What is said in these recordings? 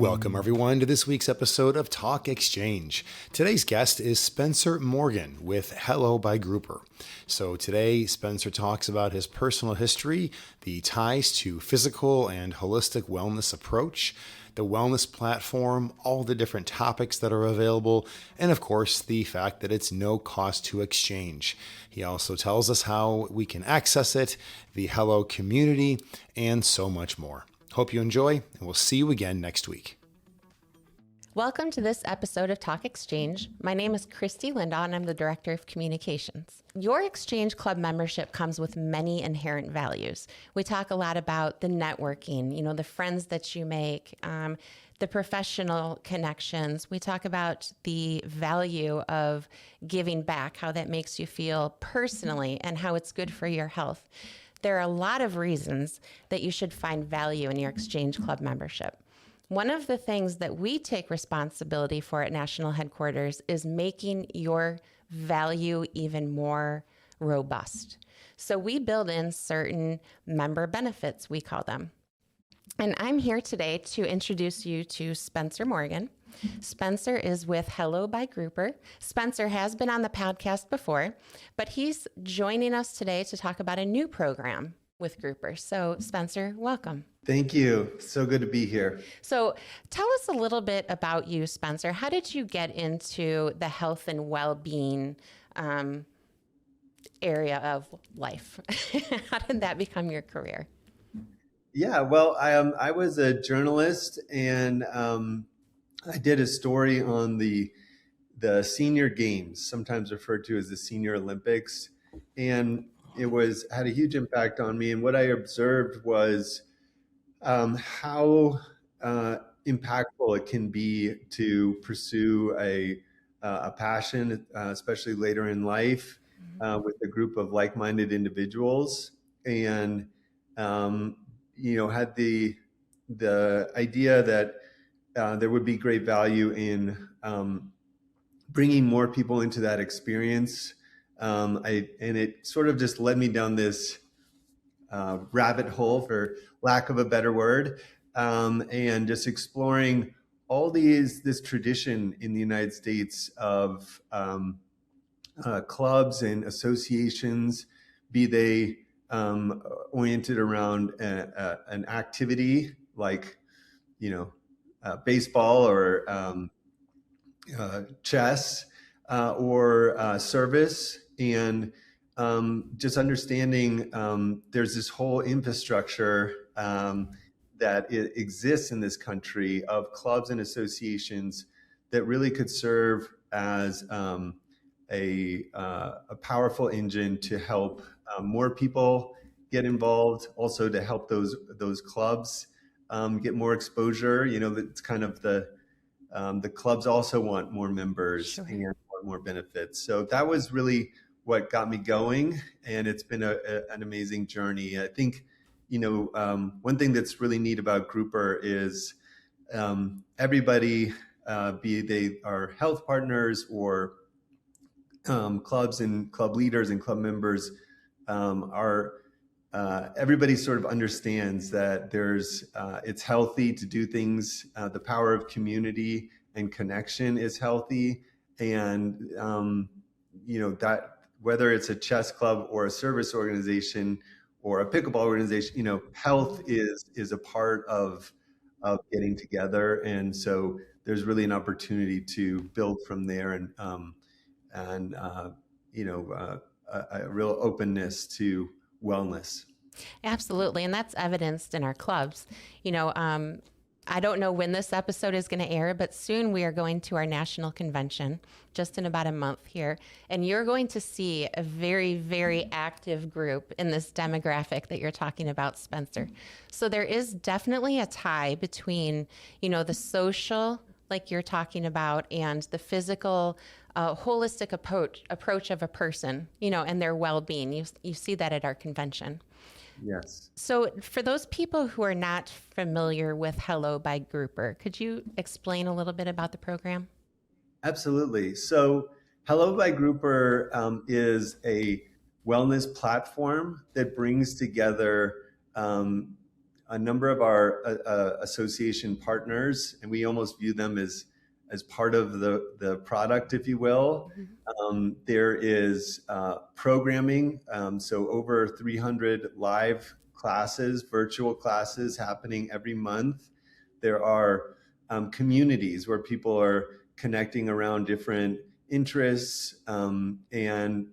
Welcome, everyone, to this week's episode of Talk Exchange. Today's guest is Spencer Morgan with Hello by Grouper. So today, Spencer talks about his personal history, the ties to physical and holistic wellness approach, the wellness platform, all the different topics that are available, and of course, the fact that it's no cost to exchange. He also tells us how we can access it, the Hello community, and so much more. Hope you enjoy, and we'll see you again next week. Welcome to this episode of Talk Exchange. My name is Christy Lindahl, and I'm the Director of Communications. Your Exchange Club membership comes with many inherent values. We talk a lot about the networking, the friends that you make, the professional connections. We talk about the value of giving back, how that makes you feel personally, and how it's good for your health. There are a lot of reasons that you should find value in your Exchange Club membership. One of the things that we take responsibility for at National Headquarters is making your value even more robust. So we build in certain member benefits, we call them. And I'm here today to introduce you to Spencer Morgan. Spencer is with Hello by Grouper. Spencer has been on the podcast before, but he's joining us today to talk about a new program with Grouper. So Spencer, welcome. Thank you. So good to be here. So tell us a little bit about you, Spencer. How did you get into the health and well-being area of life? How did that become your career? Yeah, well, I was a journalist, and I did a story on the Senior Games, sometimes referred to as the Senior Olympics, and it had a huge impact on me. And what I observed was how impactful it can be to pursue a passion, especially later in life, with a group of like-minded individuals, and had the idea that there would be great value in bringing more people into that experience. And it sort of just led me down this rabbit hole, for lack of a better word, and just exploring all this tradition in the United States of clubs and associations, be they oriented around an activity like, baseball or chess or service, and just understanding there's this whole infrastructure that exists in this country of clubs and associations that really could serve as a powerful engine to help more people get involved, also to help those clubs get more exposure. It's kind of the clubs also want more members. Sure. And want more benefits. So that was really what got me going, and it's been an amazing journey. I think, one thing that's really neat about Grouper is everybody, be they are health partners or clubs and club leaders and club members, everybody sort of understands that it's healthy to do things. The power of community and connection is healthy, and that whether it's a chess club or a service organization or a pickleball organization, health is a part of getting together, and so there's really an opportunity to build from there, and a real openness to wellness. Absolutely. And that's evidenced in our clubs. I don't know when this episode is going to air, but soon we are going to our national convention, just in about a month here. And you're going to see a very, very active group in this demographic that you're talking about, Spencer. So there is definitely a tie between, the social, like you're talking about, and the physical, holistic approach of a person, and their well-being. You see that at our convention. Yes. So for those people who are not familiar with Hello by Grouper, could you explain a little bit about the program? Absolutely. So Hello by Grouper is a wellness platform that brings together a number of our association partners, and we almost view them as part of the product, if you will. There is programming, so over 300 live classes, virtual classes happening every month. There are communities where people are connecting around different interests, and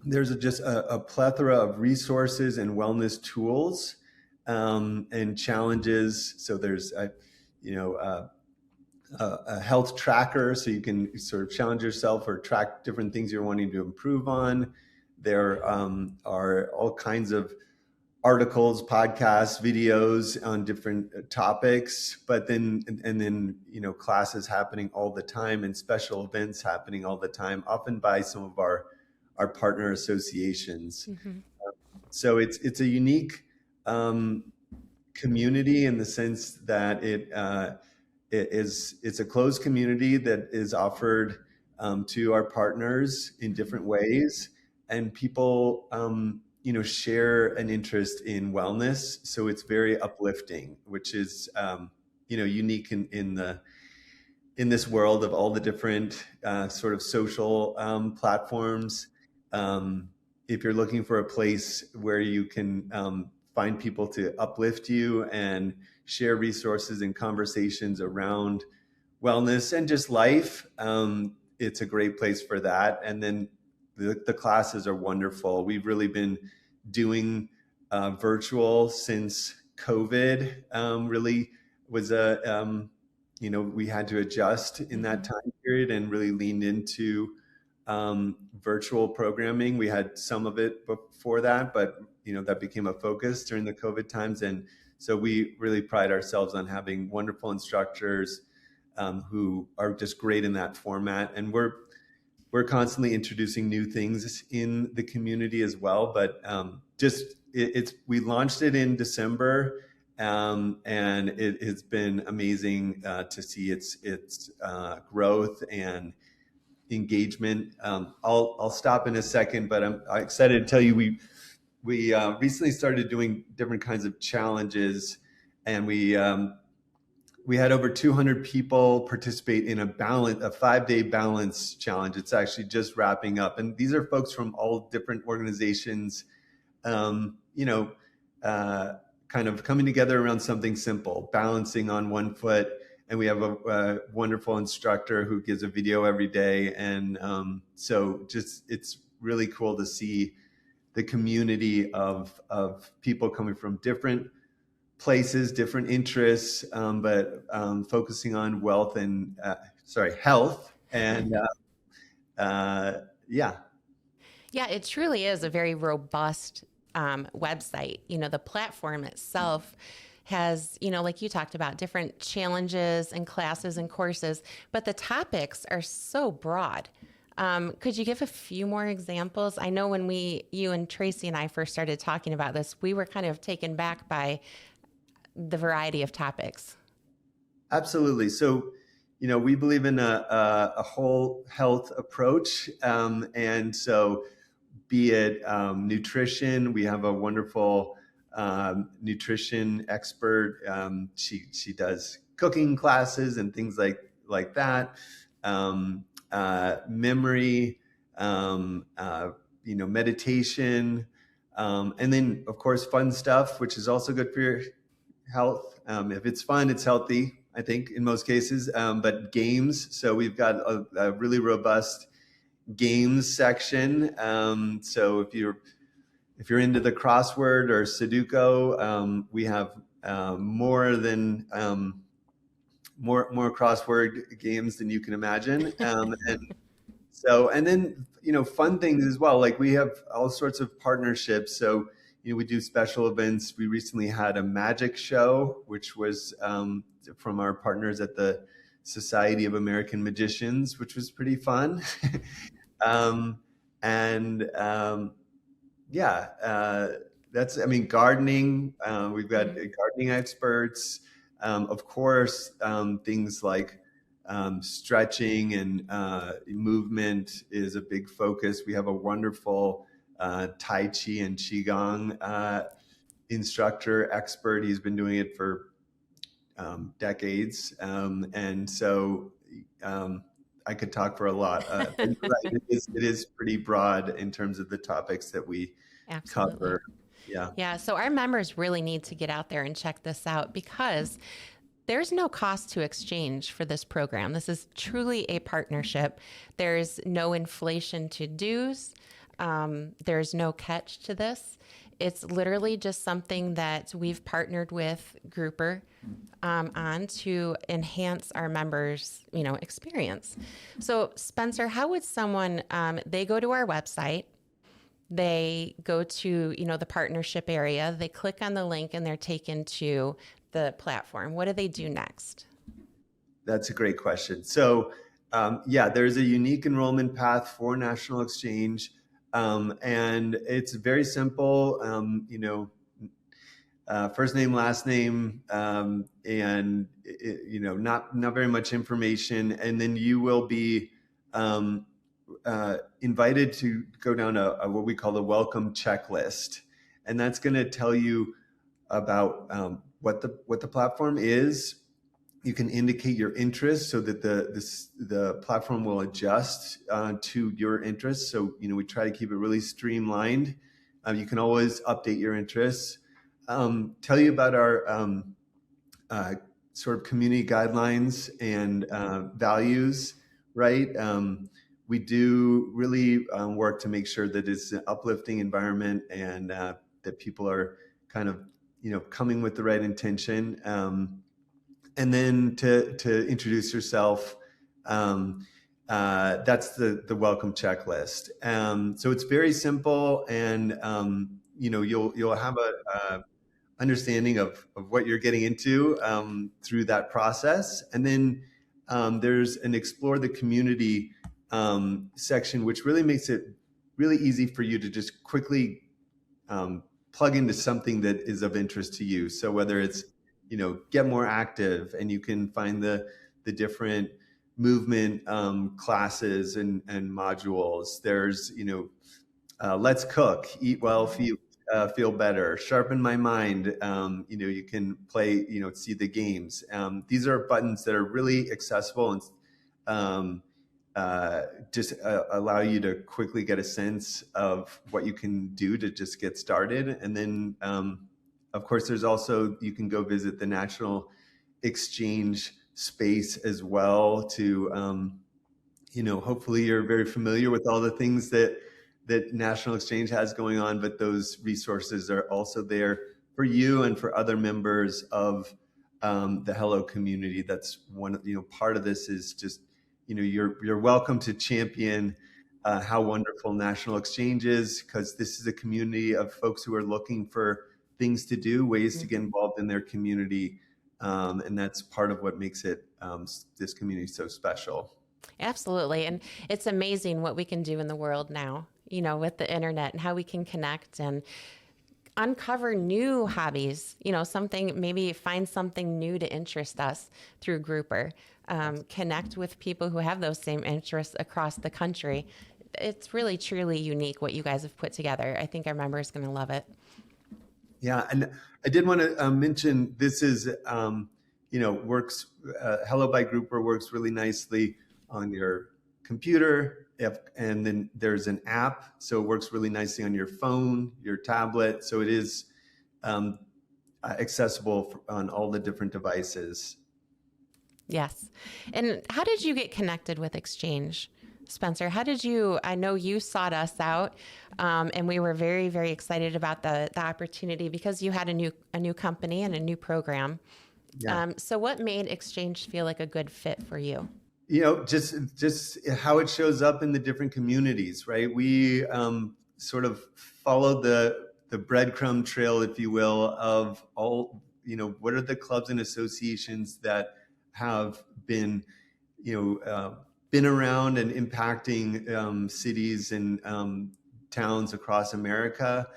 there's just a plethora of resources and wellness tools and challenges. So there's a health tracker, so you can sort of challenge yourself or track different things you're wanting to improve on. There are all kinds of articles, podcasts, videos on different topics, but then classes happening all the time and special events happening all the time, often by some of our partner associations. So it's a unique community in the sense that it's a closed community that is offered to our partners in different ways, and people share an interest in wellness. So it's very uplifting, which is unique in this world of all the different sort of social platforms. If you're looking for a place where you can find people to uplift you and share resources and conversations around wellness and just life, it's a great place for that. And then the classes are wonderful. We've really been doing virtual since COVID. Really was we had to adjust in that time period and really leaned into virtual programming. We had some of it before that, but that became a focus during the COVID times. And so we really pride ourselves on having wonderful instructors who are just great in that format. And we're constantly introducing new things in the community as well. But we launched it in December, and it has been amazing to see its growth and engagement. I'll stop in a second, but I'm excited to tell you we recently started doing different kinds of challenges, and we had over 200 people participate in a 5-day balance challenge. It's actually just wrapping up, and these are folks from all different organizations, kind of coming together around something simple, balancing on one foot. And we have a wonderful instructor who gives a video every day. And so it's really cool to see the community of people coming from different places, different interests, but focusing on health and yeah. Yeah, it truly is a very robust website. The platform itself has, like you talked about, different challenges and classes and courses, but the topics are so broad. Could you give a few more examples? I know when you and Tracy and I first started talking about this, we were kind of taken back by the variety of topics. Absolutely. So, we believe in a whole health approach. And so be it nutrition, we have a wonderful nutrition expert. She does cooking classes and things like that. Memory, meditation, and then of course fun stuff, which is also good for your health. If it's fun, it's healthy, I think, in most cases. But games, so we've got a really robust games section. So if you're into the crossword or Sudoku, we have more crossword games than you can imagine. And then fun things as well. Like we have all sorts of partnerships. So we do special events. We recently had a magic show, which was from our partners at the Society of American Magicians, which was pretty fun. Gardening. We've got gardening experts. Of course, things like stretching and movement is a big focus. We have a wonderful Tai Chi and Qigong instructor, expert. He's been doing it for decades. And so I could talk for a lot. But you're right, it is pretty broad in terms of the topics that we Absolutely. cover. Yeah. Yeah. So our members really need to get out there and check this out because there's no cost to exchange for this program. This is truly a partnership. There's no inflation to dues. There's no catch to this. It's literally just something that we've partnered with Grouper on to enhance our members, experience. So Spencer, how would someone, they go to our website, they go to, the partnership area, they click on the link and they're taken to the platform. What do they do next? That's a great question. So there's a unique enrollment path for National Exchange. And it's very simple, first name, last name, and not very much information. And then you will be invited to go down a what we call the welcome checklist, and that's going to tell you about what the platform is. You can indicate your interest so that the platform will adjust to your interests. So, we try to keep it really streamlined. You can always update your interests. Tell you about our sort of community guidelines and values, right? We do really work to make sure that it's an uplifting environment and that people are kind of, coming with the right intention. And then to introduce yourself, that's the welcome checklist. So it's very simple, and you'll have a understanding of what you're getting into through that process. And then there's an explore the community section, which really makes it really easy for you to just quickly plug into something that is of interest to you. So whether it's get more active, and you can find the different movement classes and modules. There's let's cook, eat well, feel better, sharpen my mind. You can play, see the games. These are buttons that are really accessible and just allow you to quickly get a sense of what you can do to just get started. And then of course, there's also, you can go visit the National Exchange space as well to, hopefully you're very familiar with all the things that National Exchange has going on, but those resources are also there for you and for other members of the Hello community. That's one, part of this is just, you're welcome to champion how wonderful National Exchange is, because this is a community of folks who are looking for things to do, ways to get involved in their community. And that's part of what makes it this community so special. Absolutely. And it's amazing what we can do in the world now, with the internet, and how we can connect and uncover new hobbies, maybe find something new to interest us through Grouper, connect with people who have those same interests across the country. It's really, truly unique what you guys have put together. I think our members are going to love it. Yeah, and I did want to mention this is, works. Hello by Grouper works really nicely on your computer, and then there's an app, so it works really nicely on your phone, your tablet. So it is accessible on all the different devices. Yes. And how did you get connected with Exchange? Spencer, I know you sought us out, and we were very, very excited about the opportunity because you had a new company and a new program. Yeah. So what made Exchange feel like a good fit for you? Just how it shows up in the different communities, right? We sort of followed the breadcrumb trail, if you will, of all, what are the clubs and associations that have been, been around and impacting cities and towns across America.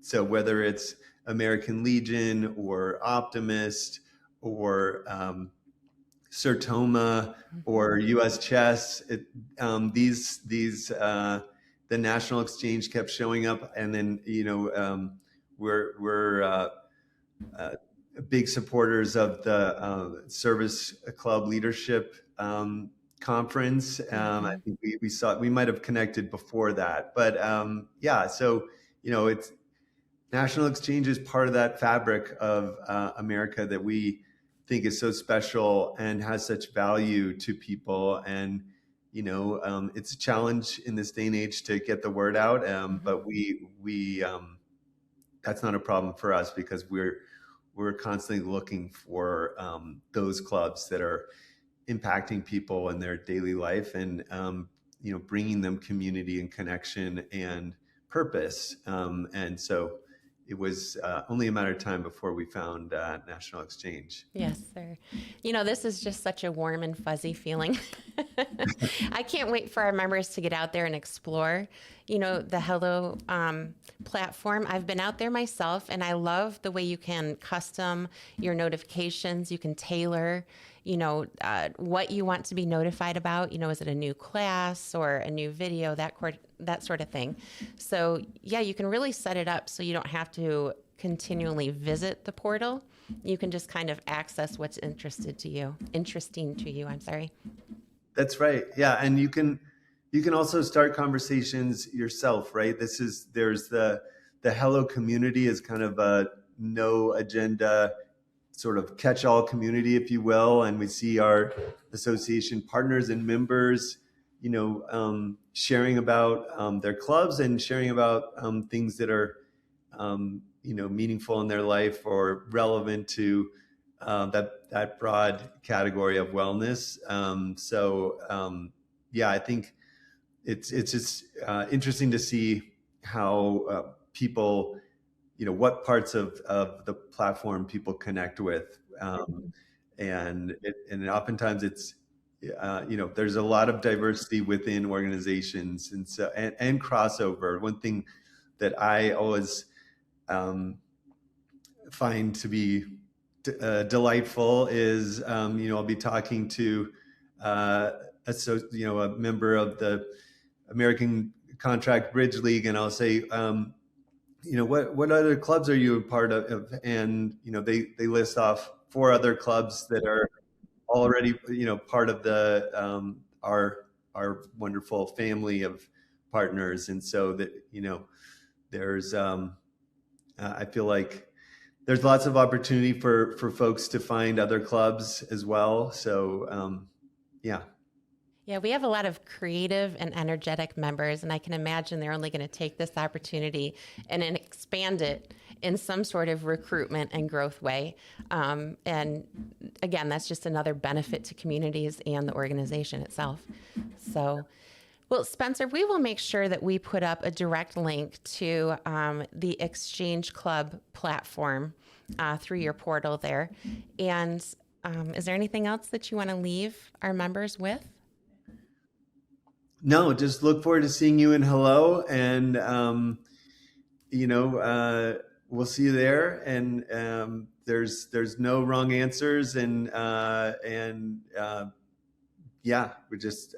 So whether it's American Legion or Optimist or Sertoma or U.S. Chess, these that the National Exchange kept showing up, and then we're big supporters of the Service Club Leadership Conference. I think we might have connected before that, but so it's National Exchange is part of that fabric of America that we think is so special and has such value to people. And it's a challenge in this day and age to get the word out, but we that's not a problem for us, because we're constantly looking for those clubs that are impacting people in their daily life, and bringing them community and connection and purpose. And so it was only a matter of time before we found National Exchange. Yes, sir. This is just such a warm and fuzzy feeling. I can't wait for our members to get out there and explore, the Hello platform. I've been out there myself, and I love the way you can custom your notifications. You can tailor, what you want to be notified about. Is it a new class or a new video, that sort of thing. So yeah, you can really set it up so you don't have to continually visit the portal. You can just kind of access what's interesting to you. I'm sorry. That's right. Yeah. And you can also start conversations yourself, right? There's the Hello community is kind of a no agenda sort of catch-all community, if you will. And we see our association partners and members, sharing about their clubs and sharing about things that are, meaningful in their life or relevant to that broad category of wellness. I think it's just interesting to see how people, what parts of the platform people connect with, and oftentimes it's there's a lot of diversity within organizations, and so and crossover. One thing that I always find to be delightful is I'll be talking to a member of the American Contract Bridge League, and I'll say, what other clubs are you a part of? And they list off 4 other clubs that are already part of the our wonderful family of partners. And so that there's I feel like there's lots of opportunity for folks to find other clubs as well. So Yeah, we have a lot of creative and energetic members, and I can imagine they're only going to take this opportunity and then expand it in some sort of recruitment and growth way. And again, that's just another benefit to communities and the organization itself. So, well, Spencer, we will make sure that we put up a direct link to the Exchange Club platform through your portal there. And is there anything else that you want to leave our members with? No, just look forward to seeing you in Hello, and we'll see you there. And there's no wrong answers, and we're just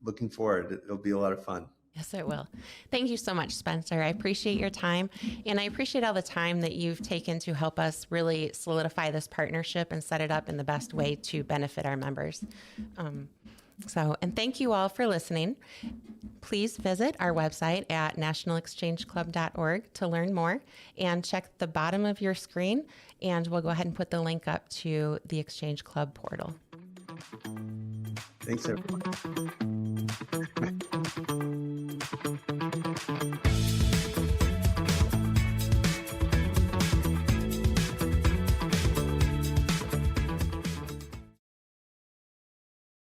looking forward. It'll be a lot of fun. Yes, it will. Thank you so much, Spencer. I appreciate your time, and I appreciate all the time that you've taken to help us really solidify this partnership and set it up in the best way to benefit our members. And thank you all for listening. Please visit our website at nationalexchangeclub.org to learn more, and check the bottom of your screen, and we'll go ahead and put the link up to the Exchange Club portal. Thanks, everyone.